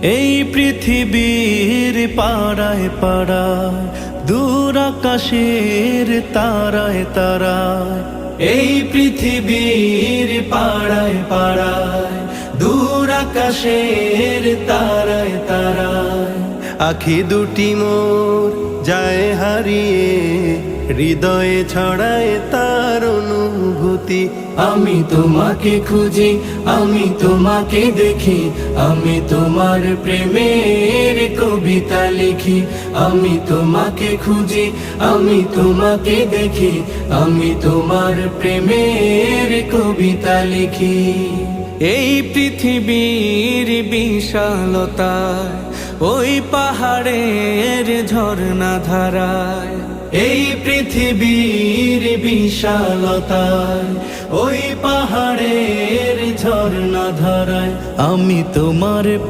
এই পৃথিবীর পাড়ায় পাড়ায়, দূর আকাশের তারায় তারায়। এই পৃথিবীর পাড়ায় পাড়ায়, দূর আকাশের তারায় তারায়। আখি দুটি মোর যায় হারিয়ে, হৃদয়ে ছড়ায় তার অনুভূতি। আমি তোমাকে খুঁজি, আমি তোমাকে দেখি, আমি তোমার প্রেমের কবিতা লিখি। আমি তোমাকে খুঁজি, আমি তোমাকে দেখি, আমি তোমার প্রেমের কবিতা লিখি। এই পৃথিবীর বিশালতায়, ওই পাহাড়ের ঝর্ণা ধারায়। এই পৃথিবীর বিশালতায়, ওই পাহাড়ের ঝর্ণা ধারায়। আমি তোমার